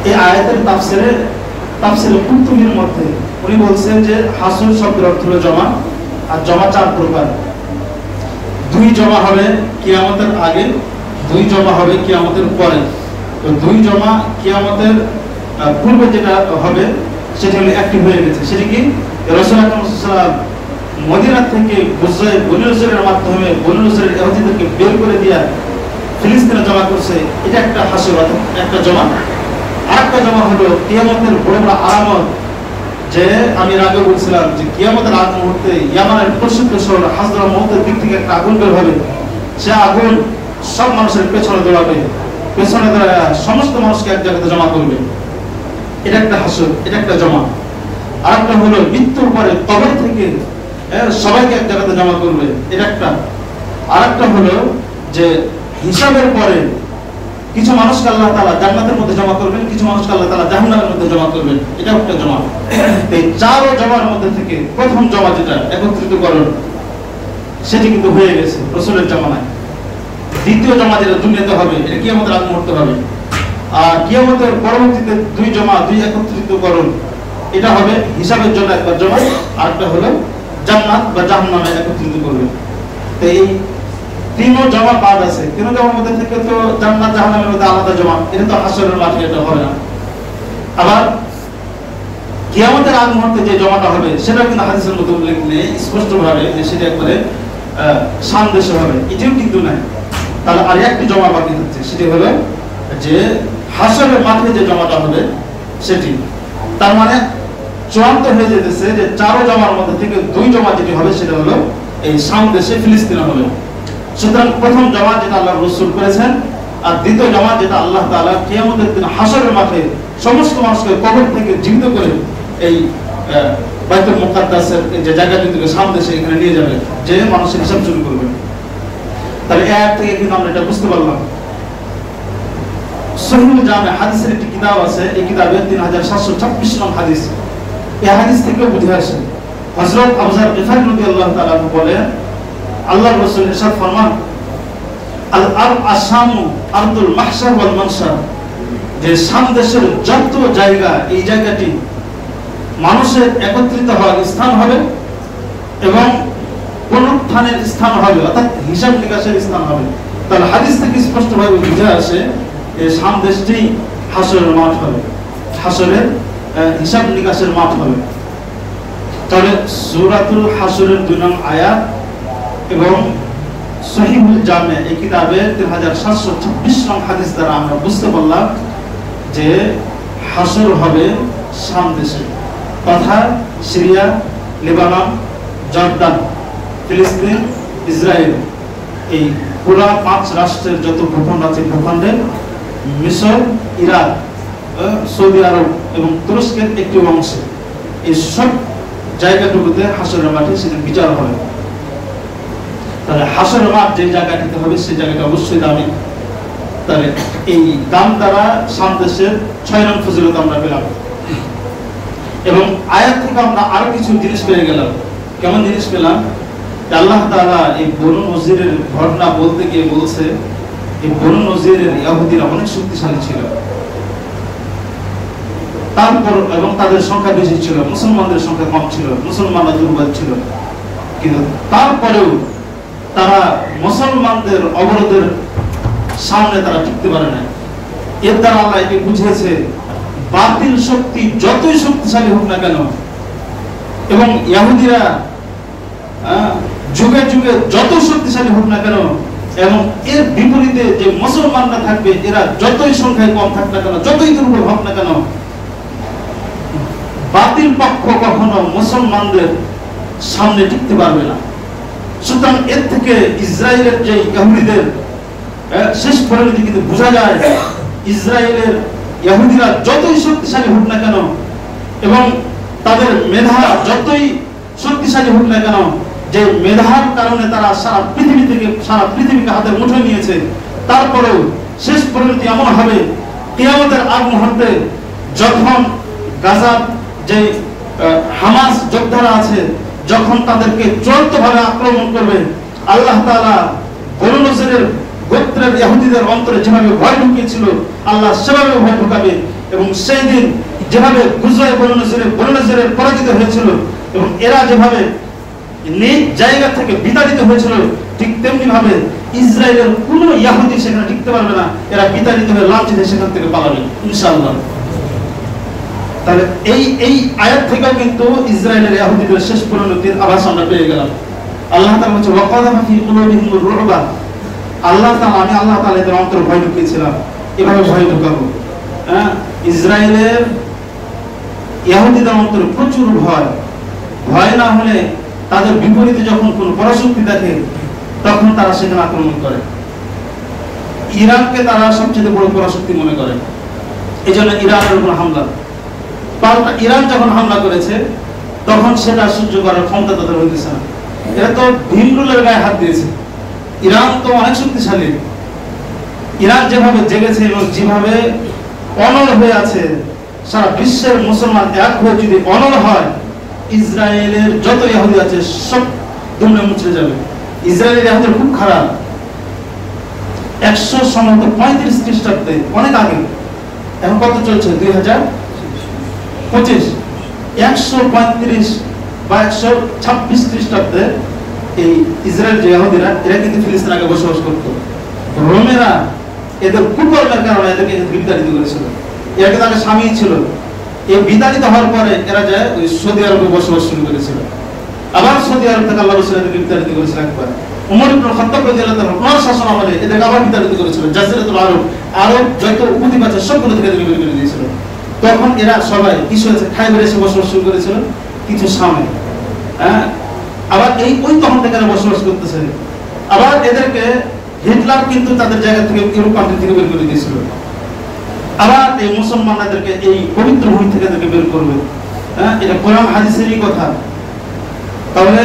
এই আয়াতের তাফসীরে কুরতুবীর মধ্যে উনি বলছেন যে হাসর শব্দের অর্থ হলো জমা, আর জমা 4 প্রকার। 2 জমা হবে কিয়ামতের আগে, 2 জমা হবে কিয়ামতের পরে। তো 2 জমা কিয়ামতের পূর্বে যেটা হবে সেটা হলো অ্যাক্টিভ হয়ে গেছে। সেটা কি? রাসূল আকরাম সাল্লাল্লাহু আলাইহি ওয়াসাল্লাম মদিনা থেকে বনু নজরের মাধ্যমে বনু নজরের ইহুদিদেরকে বের করে দিয়া ফিলিস্তিনে জমা করছে, এটা একটা হাসর, একটা জমা। আরেকটা জমা হলো কিয়ামতের বড় বড় আলামত, যে আমি আগে বলছিলাম যে কিয়ামতের আগ মুহূর্তে ইয়ামানের প্রসিদ্ধ শহর হাজরা মউতের দিক থেকে একটা আগুন বের হবে। সে আগুন সব মানুষের পেছনে দৌড়াবে, পেছনে দাঁড়ায় সমস্ত মানুষকে এক জায়গাতে জমা করবে। এটা একটা হাসর, এটা একটা জমা। আরেকটা হলো মৃত্যুর পরে কবর থেকে সবাইকে এক জায়গাতে জমা করবে, এটা একটা। আরেকটা হলো যে হিসাবের পরে কিছু মানুষকে আল্লাহ তাআলা জান্নাতের মধ্যে জমা করবেন, কিছু মানুষকে আল্লাহ তাআলা জাহান্নামের মধ্যে জমা করবেন, এটা একটা জমা। এই 4 জমার মধ্যে থেকে প্রথম জমা যেটা একত্রিতকরণ, সেটি কিন্তু হয়ে গেছে রাসূলের জামানায়। দ্বিতীয় জমা যেটা দুনিয়াতে হবে, এটা কিয়ামতের আগ মুহূর্তে হবে। আর কিয়ামতের পরবর্তীতে 2 জমা, 2 একত্রিতকরণ, এটা হবে হিসাবের জন্য একবার জমা, আর একটা হলো জান্নাত বা জাহান্নামে একত্রিত করবে। তো এই 3 জমা বাদ আছে। 3 জমার মধ্যে থেকে তো জান্নাত জাহান্নামের মধ্যে আলাদা জমা, এটা তো হাসরের মাঠে এটা হবে না। আবার কিয়ামতের আগ মুহূর্তে যে জমাটা হবে সেটা কিন্তু হাদিসের মধ্যে উল্লেখ নেই স্পষ্ট ভাবে যে সেটা একবারে সামদেশে হবে, এটাও কিন্তু নাই। তাহলে আর একটি জমা বাকি থাকছে, সেটি হলো যে হাসরের মাঠে যে জমাটা হবে সেটি। তার মানে চূড়ান্ত হয়ে যেতেছে যে 4 জমার মধ্যে থেকে 2 জমা যেটি হবে সেটা হলো এই শাম দেশে ফিলিস্তিনে হবে। সুতরাং প্রথম জমা যেটা আল্লাহ রাসূল করেছেন, আর দ্বিতীয় জমা যেটা আল্লাহ তাআলা কিয়ামতের দিন হাশরের মাঠে সমস্ত মানুষকে কবর থেকে জীবিত করে এই বাইতুল মুকাদ্দাসের যে জায়গাটি থেকে শাম দেশে এখানে নিয়ে যাবে, যে মানুষের হিসাব শুরু করবে। তাহলে এই আয়াত থেকে কিন্তু আমরা এটা বুঝতে পারলাম। সহিহুল জামে হাদিসের একটি কিতাব আছে, এই কিতাবে 3726 নং হাদিস। এই হাদিস থেকে বুঝে আসে হযরত আবু যর গিফারী রাদিয়াল্লাহু তাআলা বলেন, আল্লাহর রাসূল ইরশাদ ফরমান, আল আরব আশামু আরদুল মাহশার ওয়াল মানশার, যে শাম দেশের যত জায়গা, এই জায়গাটি মানুষের একত্রিত হওয়ার স্থান হবে এবং পুনরুত্থানের স্থান হবে, অর্থাৎ হিসাব নিকাশের স্থান হবে। তাহলে হাদিস থেকে স্পষ্টভাবে বুঝে আসে এই শাম দেশটি হাশরের মাঠ হবে, হাশরের হিসাব নিকাশের মাঠ হবে। তাহলে সূরাতুল হাশরের 2 নং আয়াত এবং সহিহুল জামে এই কিতাবের 3726 নং হাদিস দ্বারা আমরা বুঝতে পারলাম যে হাশর হবে শাম দেশে, তথা সিরিয়া, লেবানন, জর্দান, ফিলিস্তিন, ইসরায়েল, এই পুরা 5 রাষ্ট্রের যত ভূখণ্ড আছে, ভূখণ্ডে মিশর, ইরাক, সৌদি আরব এবং তুরস্কের একটি অংশে, এই সব জায়গাটুকুতে হাশরের মাঠে সেদিন বিচার হবে। তাহলে হাশরের মাঠ যে জায়গাটিতে হবে সেই জায়গাটা অবশ্যই দামি। তাহলে এই দাম দ্বারা শাম দেশের 6 নং ফজিলত আমরা পেলাম। এবং আয়াত থেকে আমরা আরো কিছু জিনিস পেয়ে গেলাম। কেমন জিনিস পেলাম? আল্লাহ তাআলা এই বনু নজিরের ঘটনা বলতে গিয়ে বলছে, এই বনু নজিরের ইহুদিরা অনেক শক্তিশালী ছিল, তারপর এবং তাদের সংখ্যা বেশি ছিল, মুসলমানদের সংখ্যা কম ছিল, মুসলমানরা দুর্বল ছিল, কিন্তু তারপরেও তারা মুসলমানদের অবরোধের সামনে তারা টিকতে পারে না। এর দ্বারা আল্লাহ এটি বুঝিয়েছে, বাতিল শক্তি যতই শক্তিশালী হোক না কেন এবং ইহুদিরা যুগে যুগে যত শক্তিশালী হোক না কেন, এবং এর বিপরীতে যে মুসলমানরা থাকবে, এরা যতই সংখ্যায় কম থাক না কেন, যতই দুর্বল হোক না কেন, বাতিল পক্ষ কখনো মুসলমানদের সামনে টিকতে পারবে না। সুতরাং এর থেকে ইসরায়েলের যে ইহুদিদের শেষ পরিণতি কিন্তু বোঝা যায়, ইসরায়েলের ইহুদিরা যতই শক্তিশালী হোক না কেন এবং তাদের মেধা যতই শক্তিশালী হোক না কেন, যে মেধার কারণে তারা সারা পৃথিবীকে হাতের মুঠোয় নিয়েছে, তারপরেও শেষ পরিণতি এমন হবে, কিয়ামতের আগ মুহূর্তে যখন গাজার যে হামাস যোদ্ধারা আছে, যখন তাদেরকে চূড়ান্তভাবে আক্রমণ করবে, আল্লাহ তাআলা বনু নজিরের গোত্রের ইহুদিদের অন্তরে যেভাবে ভয় ঢুকিয়েছিল, আল্লাহ সেভাবে ভয় ঢুকাবে। এবং সেই দিন যেভাবে গুজরায় বনু নজিরের পরাজিত হয়েছিল এবং এরা যেভাবে নিজ জায়গা থেকে বিতাড়িত হয়েছিল, ঠিক তেমনি ভাবে ইসরায়েলের কোনো ইহুদি সেখানে টিকতে পারবে না, এরা বিতাড়িত হয়ে লাঞ্ছিত সেখান থেকে পালাবে ইনশাআল্লাহ। তাহলে এই আয়াত থেকে কিন্তু ইসরায়েলের ইহুদিদের শেষ পরিণতির আভাস আমরা পেয়ে গেলাম। আল্লাহ তাআলা বলেন, ওয়াকাযা ফি কুলুবিহিমুর রু'বা, আল্লাহ তাআলা এদের অন্তরে ভয় ঢুকিয়েছিলাম, এভাবে ভয় ঢুকাবো। ইসরায়েলের ইহুদিদের অন্তরে প্রচুর ভয় না হলে তাদের বিপরীতে যখন কোন পরাশক্তি দেখে তখন তারা সেখানে আক্রমণ করে। ইরানকে তারা সবচেয়ে বড় পরাশক্তি মনে করে, এই জন্য ইরানের উপর হামলা। পাল্টা ইরান যখন হামলা করেছে তখন সেটা সহ্য করার ক্ষমতা তাদের হইতেছে না। এরা তো ভিমরুলের গায়ে হাত দিয়েছে। ইরান তো অনেক শক্তিশালী। ইরান যেভাবে জেগেছে এবং যেভাবে অনড় হয়ে আছে, সারা বিশ্বের মুসলমান এক হয়ে যদি অনড় হয়, ইসরায়েলের যত ইহুদি আছে সব দুমড়ে মুচড়ে যাবে। ইসরায়েলের ইহুদি খুব খারাপ। 135 খ্রিস্টাব্দে, অনেক আগে, এখন কত চলছে 2025, 135 বা 126 খ্রিস্টাব্দে এই ইসরায়েল যে ইহুদিরা, এরা কিন্তু ফিলিস্তিনে আগে বসবাস করতো। রোমেরা এদের কুকর্মের কারণে এদেরকে বিতাড়িত করেছিল। এর আগে তাদের স্বামী ছিল, এই বিতাড়িত হওয়ার পরে এরা যায় ওই সৌদি আরবে বসবাস শুরু করেছিল। আবার সৌদি আরব থেকে আল্লাহ রাসূল এদেরকে বিতাড়িত করেছিল একবার। ওমর ইবনে খাত্তাব রাদিয়াল্লাহু তাআলা ওনার শাসন আমলে এদেরকে আবার বিতাড়িত করেছিল। জাজিরাতুল আরব, আরব যত উপদ্বীপ আছে সবগুলো থেকে এদেরকে বের করে দিয়েছিল। তখন এরা সবাই কিছু আছে খাইবার এসে বসবাস শুরু করেছিল, কিছু সামনে, হ্যাঁ, আবার ওই তখন থেকে এরা বসবাস করতেছে। আবার এদেরকে হিটলার কিন্তু তাদের জায়গা থেকে ইউরোপ কান্ট্রি থেকে বের করে দিয়েছিল। আবার এই মুসলমানদেরকে এই পবিত্র ভূমি থেকে এদেরকে বের করবে, হ্যাঁ, এটা কোরআন হাদিসেরই কথা। তাহলে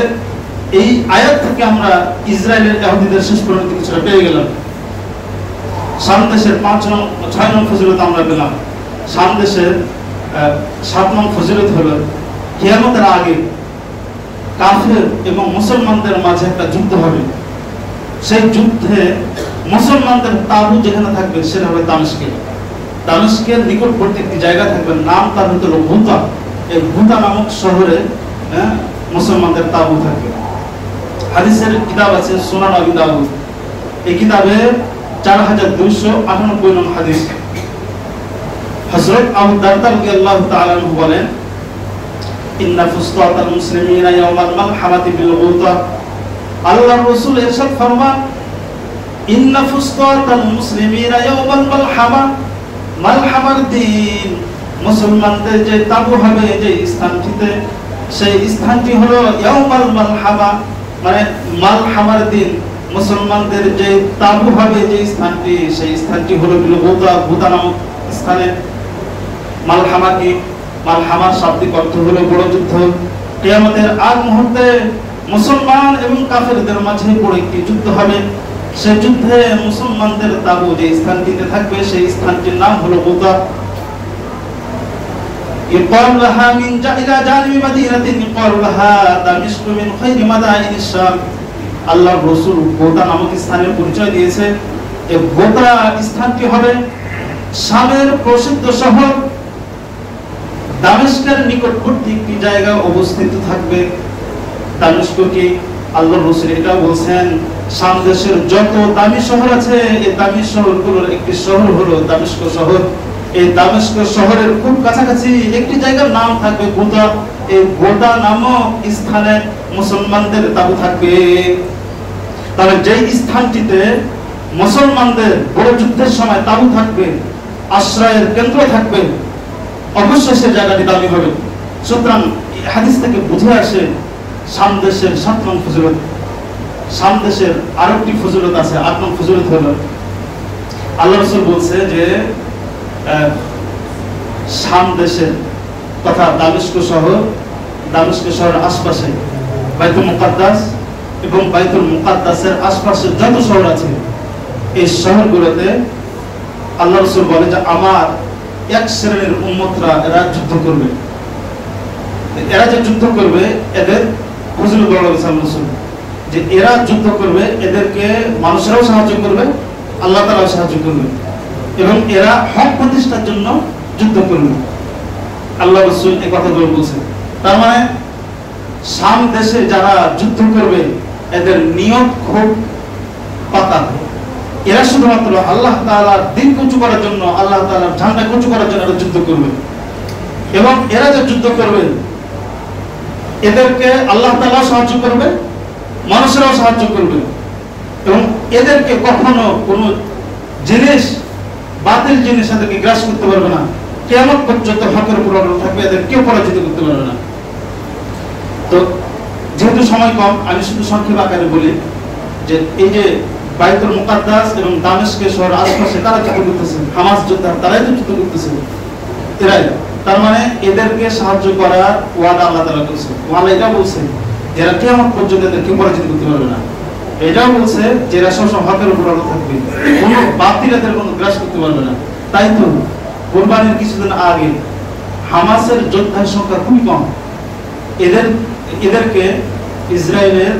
এই আয়াত থেকে আমরা ইসরায়েলের ইহুদিদের শেষ পরিণতি কিছুটা পেয়ে গেলাম। শাম দেশের 6 নং ফজিলত আমরা পেলাম। শাম দেশের 7 নং ফজিলত হলো কিয়ামতের আগে কাফের এবং মুসলমানদের মাঝে একটা যুদ্ধ হবে। সেই যুদ্ধে মুসলমানদের তাবু যেখানে থাকবে সেটা হবে দামেস্কের নিকটবর্তী একটি জায়গা থাকবে, নাম তার হলো ভুতা। এই ভুতা নামক শহরে মুসলমানদের তাবু থাকবে। হাদিসের কিতাব আছে সুনান আবি দাউদ, এই কিতাবে 4298 নং হাদিস। হযরত আবু দারদা রাদিয়াল্লাহু তাআলা আনহু বলেন, ইন্না ফুসতাতাল মুসলিমিনা ইয়াওমাল মালহামাতি বিল গুতা। আল্লাহর রাসূল ইরশাদ ফরমান, ইন্না ফুসতাতাল মুসলিমিনা ইয়াওমাল মালহামা, মালহামার দিন মুসলমানদের যে তাবু হবে যে স্থানটিতে, সেই স্থানটি হলো ইয়াউমাল মালহামা, মানে মালহামার দিন মুসলমানদের যে তাবু হবে যে স্থানটি, সেই স্থানটি হলো গুতা নামক স্থানে। মালহামা কি? মালহামার শাব্দিক অর্থ হলো বড় যুদ্ধ। কিয়ামতের আগ মুহূর্তে মুসলমান এবং কাফেরদের মাঝে বড় একটি যুদ্ধ হবে। সেই যুদ্ধে মুসলমানদের তাবু যে স্থানটিতে থাকবে সেই স্থানটির নাম হলো গুতা। يقال لها من إلى جانب مدينة يقال لها دمشق من خير مدائن الشام। আল্লাহর রাসূল গোতা নামক স্থানের পরিচয় দিয়েছে। এই গোতা স্থানটি হবে শামের প্রসিদ্ধ শহর দামেস্কের নিকটবর্তী একটি জায়গা অবস্থিত থাকবে। দামেস্ক কি? আল্লাহর রাসূল এটা বলছেন, শাম দেশের যত দামি শহর আছে এই দামি শহরগুলোর একটি শহর হলো দামেস্ক শহর। এই দামেস্ক শহরের খুব কাছাকাছি একটি জায়গার নাম থাকবে গোতা। এই গোতা নামক স্থানে মুসলমানদের তাবু থাকবে। তাহলে যেই স্থানটিতে মুসলমানদের বড় যুদ্ধের সময় তাবু থাকবে, আশ্রয়ের কেন্দ্র থাকবে, অবশ্যই সে জায়গাটি দামি হবে। সুতরাং হাদিস থেকে বুঝে আসে শাম দেশের 7 নং ফজিলত। শাম দেশের আরেকটি ফজিলত আছে, 8 নং ফজিলত হলো আল্লাহ রাসূল বলছে যে শাম দেশের তথা দামেস্ক শহরের আশপাশে বাইতুল মুকাদ্দাস এবং বাইতুল মুকাদ্দাসের আশপাশে যত শহর আছে এই শহরগুলোতে আল্লাহ রাসূল বলে যে আমার এক শ্রেণীর উম্মতরা এরা যুদ্ধ করবে। এরা যে যুদ্ধ করবে এদের ফজিলত বলা হয়েছে আল্লাহ রাসূল যে এরা যুদ্ধ করবে, এদেরকে মানুষেরাও সাহায্য করবে, আল্লাহ তাআলাও সাহায্য করবে এবং এরা হক প্রতিষ্ঠার জন্য যুদ্ধ করবে। আল্লাহ রাসূল এই কথাগুলো বলছেন। তার মানে শাম দেশে যারা যুদ্ধ করবে এদের নিয়ত খুব পাকা। এরা শুধুমাত্র আল্লাহ তাআলার দ্বীন উঁচু করার জন্য, আল্লাহ তাআলার ঝান্ডা উঁচু করার জন্য এরা যুদ্ধ করবে এবং এরা যে যুদ্ধ করবে এদেরকে আল্লাহ তাআলা সাহায্য করবে, মানুষেরাও সাহায্য করবে এবং এদেরকে কখনো কোনো জিনিস, বাতিল জিনিস এদেরকে গ্রাস করতে পারবে না। কিয়ামত পর্যন্ত হকের উপর অটল থাকবে, এদের কেউ পরাজিত করতে পারবে না। তো যেহেতু সময় কম, আমি শুধু সংক্ষেপ আকারে বলি যে এই যে বাইতুল মুকাদ্দাস এবং দামেস্কের শহর আশপাশে কারা যুদ্ধ করতেছে, হামাস যোদ্ধা, তারাই তো যুদ্ধ করতেছে, এরাই। তার মানে এদেরকে সাহায্য করার ওয়াদা আল্লাহ তাআলা করেছে। আল্লাহ এটা বলছে যারা কিয়ামত পর্যন্ত এদেরকে পরাজিত করতে পারবে না। এটাও বলছে যে এরা সবসময় হকের উপর অটল থাকবে, কোনো বাতিল এদের কোনো গ্রাস করতে পারবে না। তাই তো কুরবানির কিছুদিন আগে হামাসের যোদ্ধার সংখ্যা খুবই কম। এদেরকে ইসরায়েলের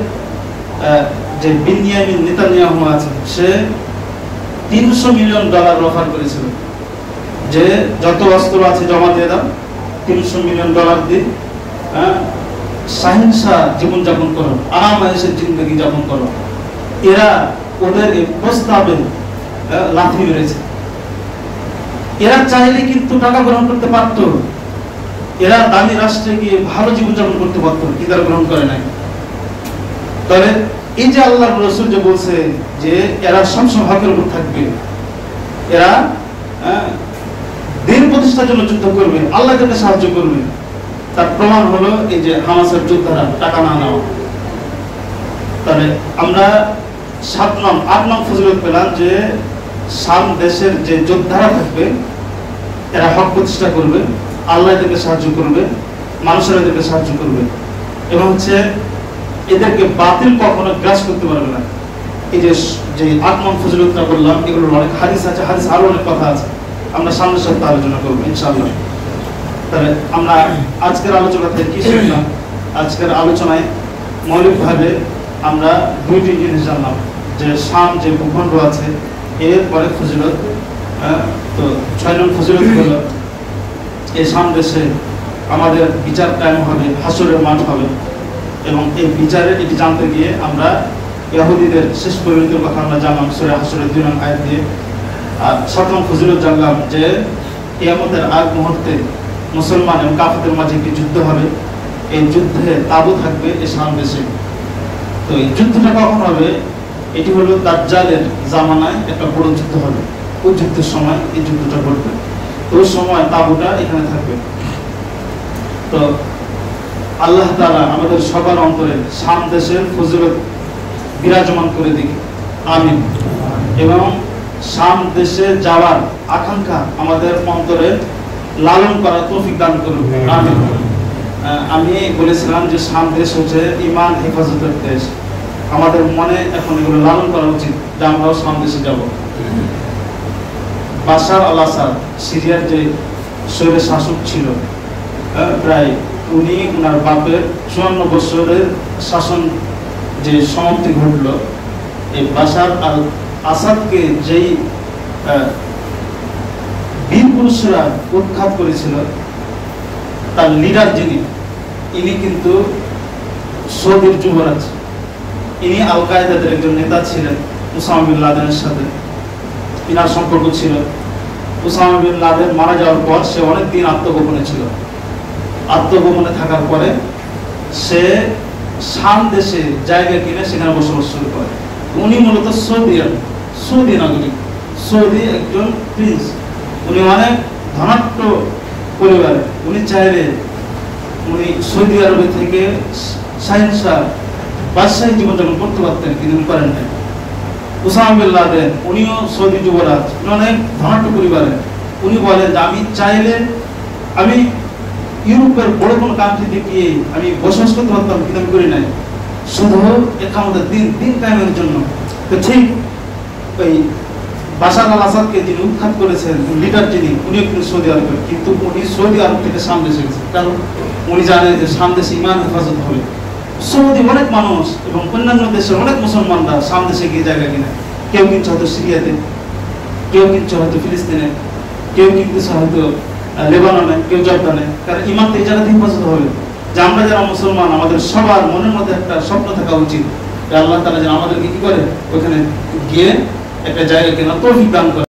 যে বিনিয়ামিন নেতানিয়াহু আছে সে $300 মিলিয়ন অফার করেছিল যে যত অস্ত্র আছে জমা দিয়ে দাও, $300 মিলিয়ন দিয়ে সহিংসা জীবনযাপন করো, আরাম-আয়েশের জিন্দগি যাপন করো। এরা ওদের এই প্রস্তাবে লাথি মেরেছে। এরা চাইলে কিন্তু টাকা গ্রহণ করতে পারতো, এরা দামি রাষ্ট্রে গিয়ে ভালো জীবনযাপন করতে পারতো, কিন্তু তারা গ্রহণ করে নাই। তাহলে এই যে আল্লাহর রাসূল যে বলছে যে এরা সবসময় হকের উপর থাকবে, এরা দিন প্রতিষ্ঠার জন্য যুদ্ধ করবে, আল্লাহ তাকে সাহায্য করবে। তার প্রমাণ হলো এই যে হামাসের যোদ্ধারা টাকা না নেওয়া। তাহলে আমরা 8 নং ফজিলত পেলাম যে শাম দেশের যে যোদ্ধারা থাকবে এরা হক প্রতিষ্ঠা করবে, আল্লাহ এদেরকে সাহায্য করবে, মানুষেরা এদেরকে সাহায্য করবে, এবং হচ্ছে এদেরকে বাতিল কখনো গ্রাস করতে পারবে না। এই যে 8 নং ফজিলতটা বললাম, এগুলোর অনেক হাদিস আছে, হাদিস আরো অনেক কথা আছে, আমরা সামনের সপ্তাহে আলোচনা করবো ইনশাআল্লাহ। তাহলে আমরা আজকের আলোচনা থেকে কি শিখলাম? আজকের আলোচনায় মৌলিকভাবে আমরা 2টি জিনিস জানলাম, যে শাম যে ভূখণ্ড আছে এর পরে ফজিলত। তো 6 নং ফজিলত হলো এই শাম দেশে আমাদের বিচার কায়েম হবে, হাসরের মাঠ হবে, এবং এই বিচারে এটি জানতে গিয়ে আমরা ইহুদিদের শেষ পরিণতির কথা আমরা জানলাম সূরা হাসরের 2 নং আয়াত দিয়ে। আর 7 নং ফজিলত জানলাম যে কিয়ামতের আগ মুহূর্তে মুসলমান এবং কাফেরদের মাঝে একটি যুদ্ধ হবে, এই যুদ্ধে তাবু থাকবে এই শাম দেশে। তো এই যুদ্ধটা কখন হবে? এটি হলো দাজ্জালের জামানায় একটা বড় যুদ্ধ হবে, ওই যুদ্ধের সময় এই যুদ্ধটা ঘটবে। তো ওই সময় তাবুটা এখানে থাকবে। তো আল্লাহ তাআলা আমাদের সবার অন্তরে শাম দেশের ফজিলত বিরাজমান করে দিক, আমিন। এবং শাম দেশে যাওয়ার আকাঙ্ক্ষা আমাদের অন্তরে লালন করার তৌফিক দান করুন, আমিন। আমি বলেছিলাম যে শাম দেশ হচ্ছে ঈমান হেফাজতের দেশ। আমাদের মনে এখন এগুলো লালন করা উচিত যে আমরাও শাম দেশে যাব। বাশার আল আসাদ সিরিয়ার যে স্বৈর শাসক ছিল, প্রায় উনি ওনার বাপের 54 বছরের শাসন যে সমাপ্তি ঘটল, এই বাশার আল আসাদকে যেই বীর পুরুষরা উৎখাত করেছিল, তার লিডার যিনি, ইনি কিন্তু সৌদির যুবরাজ। ইনি আল কায়েদার একজন নেতা ছিলেন, উসামা বিন লাদেনের সাথে ইনার সম্পর্ক ছিল। উসামা বিন লাদেন মারা যাওয়ার পর সে অনেকদিন আত্মগোপনে ছিল। আত্মগোপনে থাকার পরে সে শাম দেশে জায়গা কিনে সেখানে বসবাস শুরু করে। উনি মূলত সৌদি নাগরিক, সৌদি একজন প্রিন্স। উনি অনেক ধনাঢ্য পরিবারে। উনি চাইলে উনি সৌদি আরবে থেকে শাহিনশাহ বাদশাহী জীবনযাপন করতে পারতেন, কিন্তু উনি করেন নাই। উসামা বিন লাদেন উনিও সৌদি যুবরাজ, অনেক ধনাঢ্য পরিবারে। উনি বলেন যে আমি চাইলে আমি ইউরোপের বড় কোনো কান্ট্রিতে গিয়ে আমি বসবাস করতে পারতাম, কিন্তু আমি করি নাই, শুধু আমাদের দিন কায়েমের জন্য। তো ঠিক ওই বাশার আল আসাদকে যিনি উৎখাত করেছেন, লিডার যিনি, উনিও কিন্তু সৌদি আরবের, কিন্তু উনি সৌদি আরব থেকে শাম দেশে গেছেন, কারণ উনি জানেন যে শাম দেশে ঈমান হেফাজত হবে। সৌদি অনেক মানুষ এবং অন্যান্য দেশের অনেক মুসলমানরা শাম দেশে গিয়ে জায়গা কিনে, কেউ কিনছে হয়তো সিরিয়াতে, কেউ কিনছে হয়তো ফিলিস্তিনে, কেউ কিনতেছে হয়তো লেবাননে, কেউ জর্দানে। কারণ ঈমান তো এই জায়গাতে হেফাজত হবে। যে আমরা যারা মুসলমান, আমাদের সবার মনের মধ্যে একটা স্বপ্ন থাকা উচিত যে আল্লাহ তাআলা যেন আমাদেরকে কি করে ওখানে গিয়ে একটা জায়গা কেনার তৌফিক দান করে।